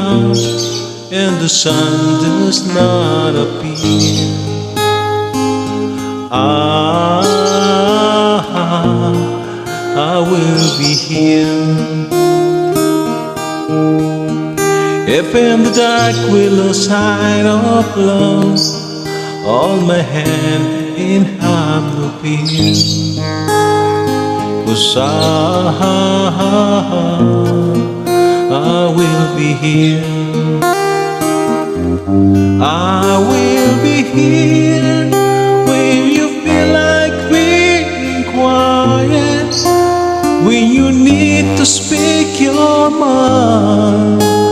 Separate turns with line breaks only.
out and the sun does not appear, I will be here. If in the dark we lose sight of love, hold my hand in hand no fear. 'Cause I will be here. I will be here when you feel like being quiet, when you need to speak your mind.